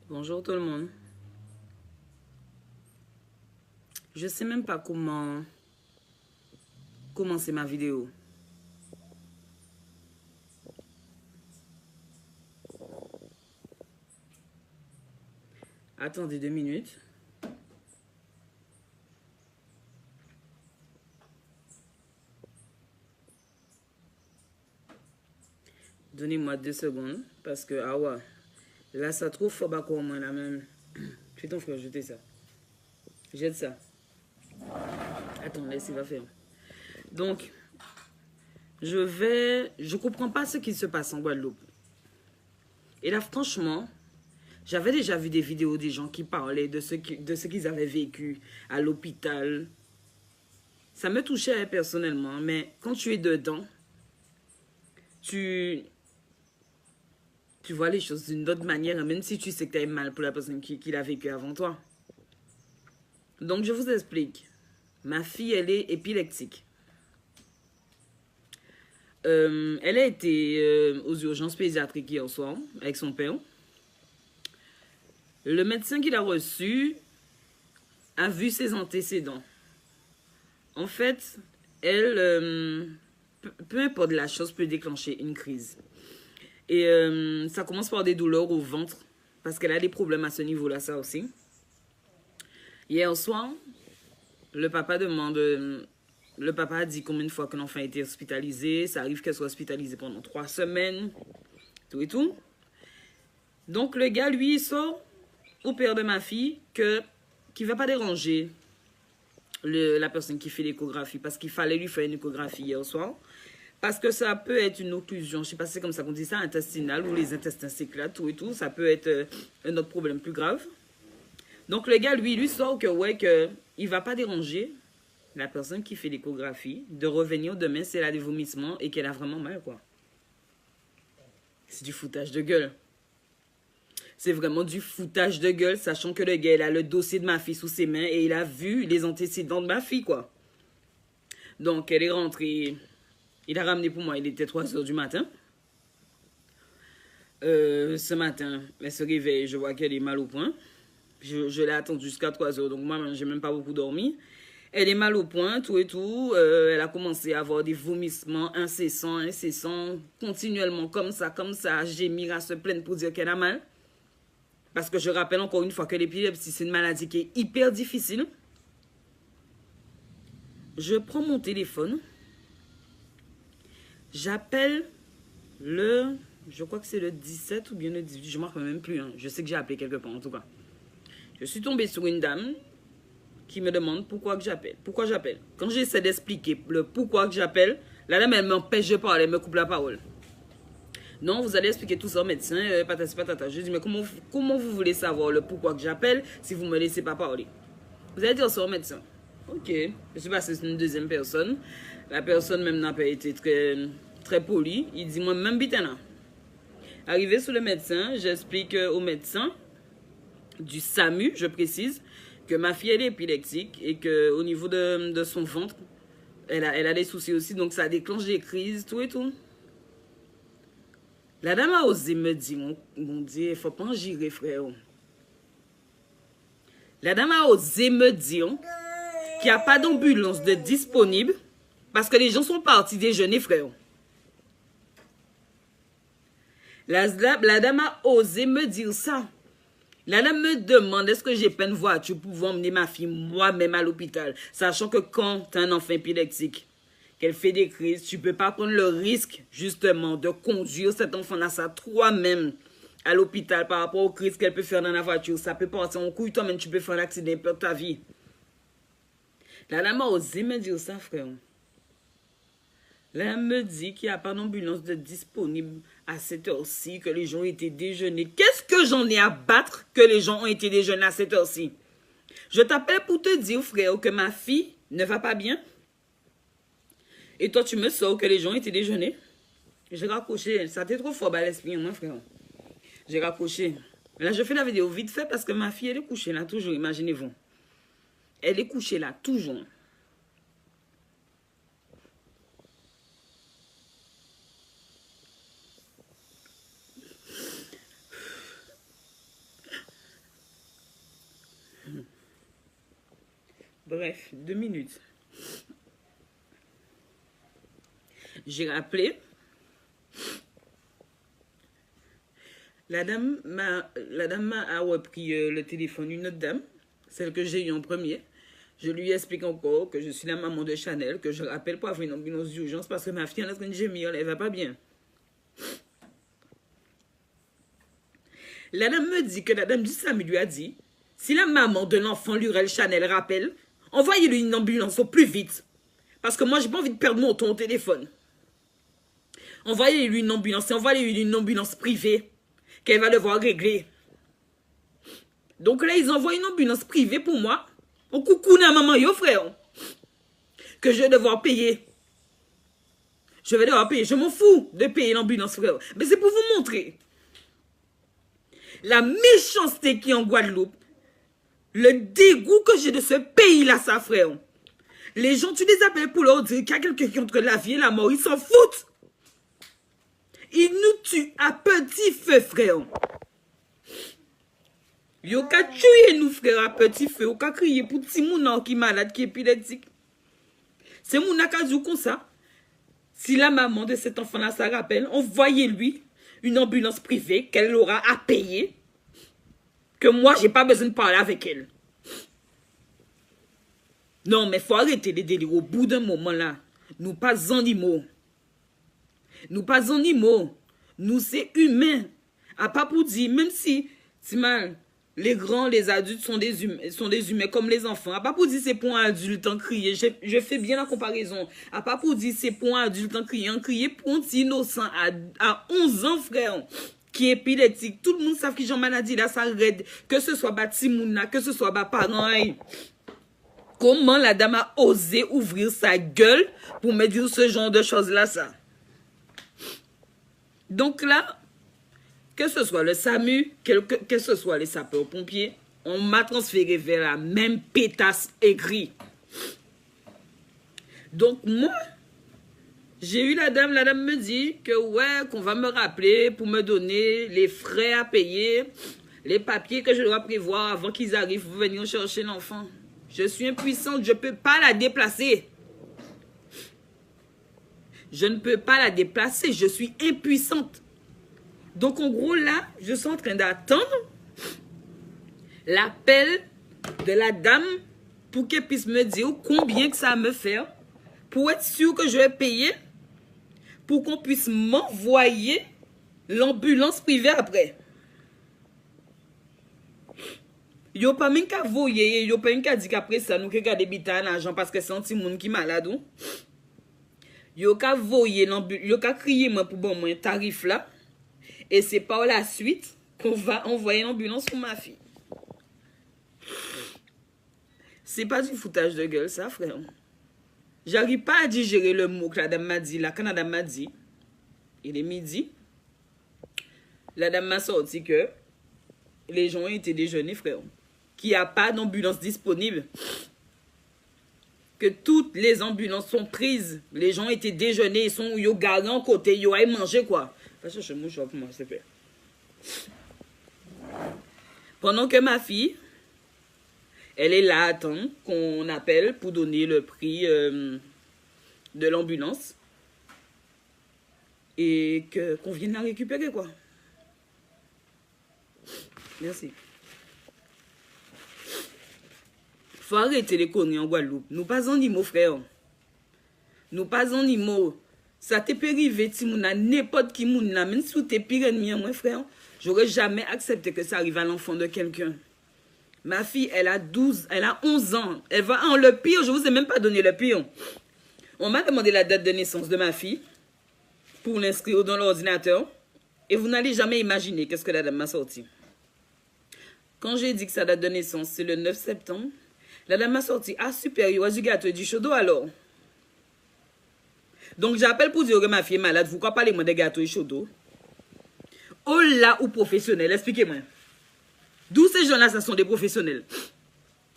Bonjour tout le monde. Je sais même pas comment commencer ma vidéo. Attendez 2 minutes. Donnez-moi 2 secondes parce que ah ouais, là ça trouve fort bas quoi moi là même. Fais ton frère jeter ça. Jette ça. Attends, laisse il va faire. Donc je comprends pas ce qui se passe en Guadeloupe. Et là franchement, j'avais déjà vu des vidéos des gens qui parlaient de ce qu'ils avaient vécu à l'hôpital. Ça me touchait personnellement, mais quand tu es dedans, tu tu vois les choses d'une autre manière, même si tu sais que tu as mal pour la personne qui l'a vécu avant toi. Donc, je vous explique. Ma fille, elle est épileptique. Elle a été aux urgences pédiatriques hier soir avec son père. Le médecin qui l'a reçu a vu ses antécédents. En fait, elle, peu importe la chose, peut déclencher une crise. Et ça commence par des douleurs au ventre, parce qu'elle a des problèmes à ce niveau-là, ça aussi. Hier soir, le papa demande, le papa a dit combien de fois que l'enfant a été hospitalisé. Ça arrive qu'elle soit hospitalisée pendant 3 semaines, tout et tout. Donc le gars, lui, il sort au père de ma fille qu'il ne va pas déranger la personne qui fait l'échographie, parce qu'il fallait lui faire une échographie hier soir. Parce que ça peut être une occlusion, je ne sais pas si c'est comme ça qu'on dit ça, intestinale, où les intestins s'éclatent, tout et tout. Ça peut être un autre problème plus grave. Donc le gars, lui sort que ouais, que il va pas déranger la personne qui fait l'échographie de revenir demain si elle a des vomissements et qu'elle a vraiment mal, quoi. C'est du foutage de gueule. C'est vraiment du foutage de gueule, sachant que le gars, il a le dossier de ma fille sous ses mains et il a vu les antécédents de ma fille, quoi. Donc, elle est rentrée. Il a ramené pour moi, il était 3 h du matin. Ce matin, elle se réveille, je vois qu'elle est mal au point. Je l'ai attendue jusqu'à 3 h, donc moi, j'ai même pas beaucoup dormi. Elle est mal au point, tout et tout. Elle a commencé à avoir des vomissements incessants, continuellement, comme ça, gémir à se plaindre pour dire qu'elle a mal. Parce que je rappelle encore une fois que l'épilepsie, c'est une maladie qui est hyper difficile. Je prends mon téléphone. J'appelle je crois que c'est le 17 ou bien le 18, je ne me rappelle même plus. Hein. Je sais que j'ai appelé quelque part en tout cas. Je suis tombée sur une dame qui me demande pourquoi j'appelle. Pourquoi j'appelle. Quand j'essaie d'expliquer le pourquoi que j'appelle, la dame, elle m'empêche de parler, elle me coupe la parole. Non, vous allez expliquer tout ça au médecin, patata. Je dis, mais comment vous voulez savoir le pourquoi que j'appelle si vous ne me laissez pas parler? Vous allez dire ça au médecin. Ok. Je suis passé sur une deuxième personne. La personne même n'a pas été très polie. Il dit, moi, même bitana. Arrivé sur le médecin, j'explique au médecin du SAMU, je précise, que ma fille elle est épileptique et qu'au niveau de son ventre, elle a des soucis aussi, donc ça déclenche des crises, tout et tout. La dame a osé me dire, mon Dieu, il faut pas en girer, frère. La dame a osé me dire qu'il n'y a pas d'ambulance de disponible parce que les gens sont partis déjeuner, frère. La dame a osé me dire ça. La dame me demande est-ce que j'ai pas une voiture pour emmener ma fille moi-même à l'hôpital. Sachant que quand tu as un enfant épileptique, qu'elle fait des crises, tu ne peux pas prendre le risque justement de conduire cet enfant-là ça toi-même à l'hôpital par rapport aux crises qu'elle peut faire dans la voiture. Ça peut partir en couille, toi-même tu peux faire un accident et perdre ta vie. La dame a osé me dire ça, frère. La dame me dit qu'il n'y a pas d'ambulance de disponible à cette heure-ci, que les gens ont été déjeunés. Qu'est-ce que j'en ai à battre que les gens ont été déjeunés à cette heure-ci? Je t'appelle pour te dire, frère, que ma fille ne va pas bien. Et toi, tu me sors que les gens ont été déjeunés. J'ai raccroché. Ça t'est trop fort à l'esprit, moi, frère. J'ai raccroché. Là, je fais la vidéo vite fait parce que ma fille, elle est couchée là, toujours, imaginez-vous. Elle est couchée là, toujours. Bref, 2 minutes. J'ai rappelé. La dame a repris le téléphone, une autre dame, celle que j'ai eue en premier. Je lui explique encore que je suis la maman de Chanel, que je rappelle pour avoir une ambulance d'urgence parce que ma fille est en train de gémir, elle va pas bien. La dame me dit que la dame du SAMU lui a dit, si la maman de l'enfant Lurel Chanel rappelle, envoyez-lui une ambulance au plus vite. Parce que moi, j'ai pas envie de perdre mon temps au téléphone. Envoyez-lui une ambulance et envoyez-lui une ambulance privée qu'elle va devoir régler. Donc là, ils envoient une ambulance privée pour moi. On coucou na maman yo frère. Que je vais devoir payer. Je vais devoir payer. Je m'en fous de payer l'ambulance frère. Mais c'est pour vous montrer la méchanceté qui est en Guadeloupe. Le dégoût que j'ai de ce pays-là, ça frère. Les gens, tu les appelles pour leur dire qu'il y a quelqu'un qui est entre la vie et la mort. Ils s'en foutent. Ils nous tuent à petit feu, frère. Yo ka tuer nous, frère, à petit feu. Yo ka crier pour petit moun qui est malade, qui est épileptique. C'est moun qui dit comme ça. Si la maman de cet enfant-là, ça rappelle, envoyez-lui une ambulance privée qu'elle aura à payer. Que moi, j'ai pas besoin de parler avec elle. Non, mais faut arrêter les délires. Au bout d'un moment là, nous pas animaux. Nous pas animaux. Nous c'est humains. À pas pour dire, même si mal, les grands, les adultes sont des humains comme les enfants. À pas pour dire c'est pour un adulte en crier. Je fais bien la comparaison. À pas pour dire c'est pour un adulte en crier pour un petit innocent à 11 ans, frère, qui est épileptique. Tout le monde sait qu'ils ont maladie là, ça raide. Que ce soit Batimouna, que ce soit parents. Comment la dame a osé ouvrir sa gueule pour me dire ce genre de choses-là, ça? Donc là, que ce soit le SAMU, que ce soit les sapeurs-pompiers, on m'a transféré vers la même pétasse aigrie. Donc moi, j'ai eu la dame me dit que ouais, qu'on va me rappeler pour me donner les frais à payer, les papiers que je dois prévoir avant qu'ils arrivent pour venir chercher l'enfant. Je suis impuissante, je ne peux pas la déplacer. Je ne peux pas la déplacer, je suis impuissante. Donc en gros là, je suis en train d'attendre l'appel de la dame pour qu'elle puisse me dire combien que ça va me faire pour être sûr que je vais payer pour qu'on puisse m'envoyer l'ambulance privée après. Yo pas même qu'à voyer, yo pas même qu'à dire qu'après ça nous regarder bita l'argent parce que c'est un petit monde qui malade ou. Yo qu'à voyer yo qu'à crier moi pour bon moi tarif là et c'est par la suite qu'on va envoyer l'ambulance pour ma fille. C'est pas du foutage de gueule ça frère. J'arrive pas à digérer le mot que la dame m'a dit là quand la dame m'a dit il est midi. La dame m'a sorti que les gens ont été déjeunés frère. Qu'il n'y a pas d'ambulance disponible. Que toutes les ambulances sont prises. Les gens étaient déjeunés, ils sont garés en côté, ils aillent manger quoi. Va chercher mon choix pour moi, s'il te plaît. Pendant que ma fille, elle est là à attendre qu'on appelle pour donner le prix de l'ambulance. Et qu'on vienne la récupérer quoi. Merci. Faut arrêter les conneries en Guadeloupe. Nous pas animaux, frère. Nous pas animaux. Ça t'est périvé, si mon n'importe qui moun là, même si tu t'es pire ennemi, moi, frère, j'aurais jamais accepté que ça arrive à l'enfant de quelqu'un. Ma fille, elle a 11 ans. Elle va en le pire, je vous ai même pas donné le pire. On m'a demandé la date de naissance de ma fille pour l'inscrire dans l'ordinateur. Et vous n'allez jamais imaginer qu'est-ce que la dame m'a sorti. Quand j'ai dit que sa date de naissance, c'est le 9 septembre, la dame m'a sorti, ah super, il y a du gâteau et du chaud alors. Donc j'appelle pour dire que ma fille est malade, vous quoi parlez-moi de gâteau et chaud d'eau? Oh là, ou professionnel, expliquez-moi. D'où ces gens-là, ça sont des professionnels.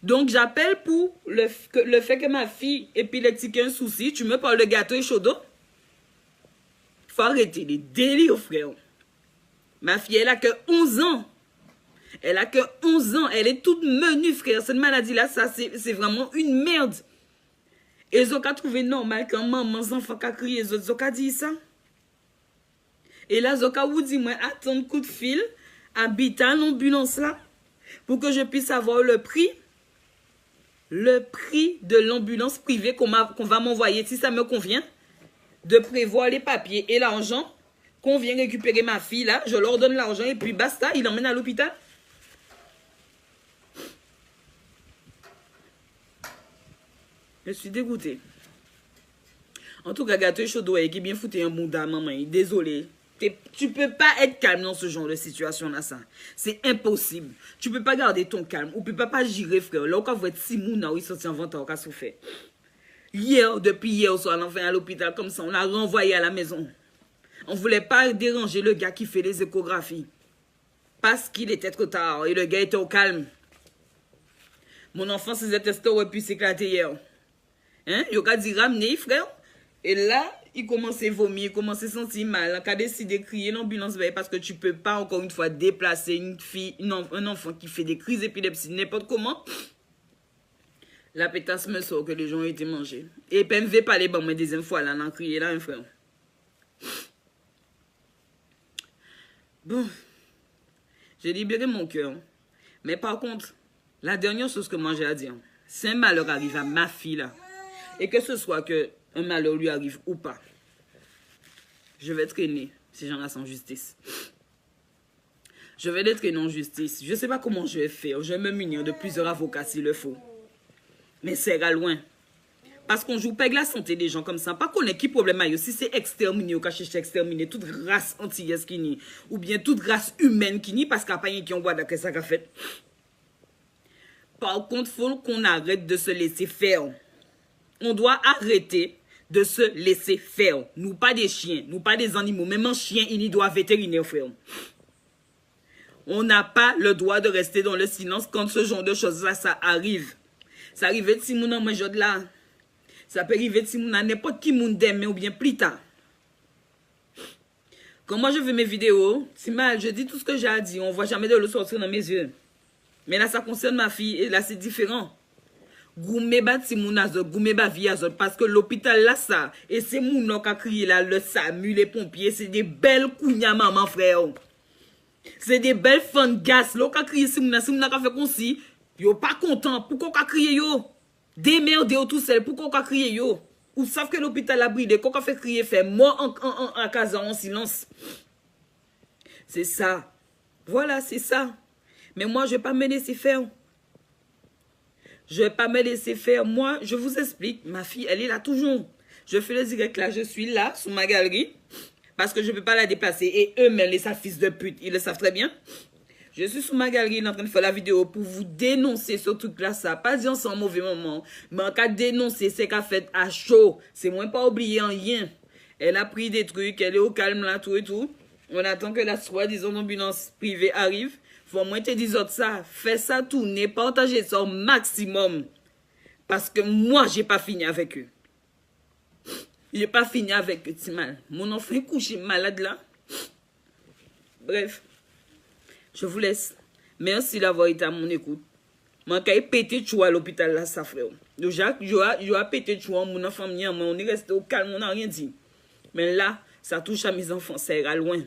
Donc j'appelle pour le fait que ma fille épileptique a un souci, tu me parles de gâteau et chaud d'eau? Faut arrêter les délires, frère. Ma fille, elle a que 11 ans. Elle a que 11 ans. Elle est toute menue, frère. Cette maladie-là, ça, c'est vraiment une merde. Et Zoka trouvé normal quand maman, enfants qui crié, Zoka dit ça. Et là, Zoka vous dit, moi, attends un coup de fil, habite à l'ambulance là, pour que je puisse avoir le prix de l'ambulance privée qu'on va m'envoyer, si ça me convient, de prévoir les papiers et l'argent, qu'on vient récupérer ma fille là, je leur donne l'argent et puis basta, il l'emmène à l'hôpital. Je suis dégoûtée. En tout cas, gâteau chaud qui bien foutu un bouddha, maman. Désolé. Tu peux pas être calme dans ce genre de situation-là, ça. C'est impossible. Tu peux pas garder ton calme. Ou tu peux pas gérer, frère. Là, quand vous êtes si mouna, ils sont en vente, on a souffert. Hier, depuis hier soir, on a à l'hôpital comme ça. On l'a renvoyé à la maison. On voulait pas déranger le gars qui fait les échographies. Parce qu'il était trop tard. Et le gars était au calme. Mon enfant, ses tests auraient pu s'éclater hier. Hein? Il a dit ramener, frère. Et là, il commençait à vomir, il commençait à se sentir mal. Il a décidé de crier l'ambulance parce que tu ne peux pas, encore une fois, déplacer une fille, un enfant qui fait des crises d'épilepsie, n'importe comment. La pétasse me sort que les gens ont été mangés. Et puis, je ne vais pas aller bon, mais deuxième fois, là, on a crié là, un frère. Bon, j'ai libéré mon cœur. Mais par contre, la dernière chose que moi j'ai à dire, si un malheur arrive à ma fille là, et que ce soit que un malheur lui arrive ou pas, je vais traîner ces gens-là sans justice. Je vais les traîner en justice. Je ne sais pas comment je vais faire. Je vais me munir de plusieurs avocats s'il le faut. Mais c'est à loin. Parce qu'on joue pas avec la santé des gens comme ça. Pas qu'on ait qui problème à eux. Si c'est exterminé ou caché exterminé, toute race antillaise qui nie, ou bien toute race humaine qui nie, parce qu'il n'y a pas rien qui en voit d'après ça qu'a fait. Par contre, il faut qu'on arrête de se laisser faire. On doit arrêter de se laisser faire. Nous pas des chiens, nous pas des animaux. Même un chien, il doit vétérinaire, frère. On n'a pas le droit de rester dans le silence quand ce genre de choses-là, ça arrive. Ça arrive de si moun en mange de là. Ça peut arriver de si moun a n'importe qui moun demain ou bien plus tard. Quand moi je fais mes vidéos, c'est mal, je dis tout ce que j'ai à dire. On ne voit jamais de l'eau sortir dans mes yeux. Mais là, ça concerne ma fille et là, c'est différent. Goumé bat si moun azot, goumé bat vie azot, parce que l'hôpital là, ça, et c'est moun qui a crié là, le SAMU, les pompiers, c'est des belles kounya maman, frère. C'est des belles fans gas, là, qui a crié si moun a fait comme si, yo pas content, pourquoi on a crié yo? Démerdez-vous tout seul, pourquoi on a crié yo? Ou savent que l'hôpital a brûlé, qu'on a fait crier, fait mort en casant en silence. C'est ça. Voilà, c'est ça. Mais moi, je ne vais pas me laisser faire. Je ne vais pas me laisser faire. Moi, je vous explique. Ma fille, elle est là toujours. Je fais le direct là. Je suis là, sous ma galerie. Parce que je ne peux pas la déplacer. Et eux-mêmes, les fils de pute, ils le savent très bien. Je suis sous ma galerie en train de faire la vidéo pour vous dénoncer ce truc-là. Ça pas dire c'est un mauvais moment. Mais en cas de dénoncer, c'est qu'elle fait à chaud. C'est moins pas oublié en rien. Elle a pris des trucs. Elle est au calme là, tout et tout. On attend que la soi-disant ambulance privée arrive. Faut moins te dire ça. Fais ça tourner. Partagez ça au maximum. Parce que moi, j'ai pas fini avec eux. J'ai pas fini avec eux, c'est mal. Mon enfant est couché malade là. Bref. Je vous laisse. Merci d'avoir été à mon écoute. Je vais péter tout à l'hôpital là, ça frère. Je vais péter tout à mon enfant. On est resté au calme, on n'a rien dit. Mais là, ça touche à mes enfants. Ça ira loin.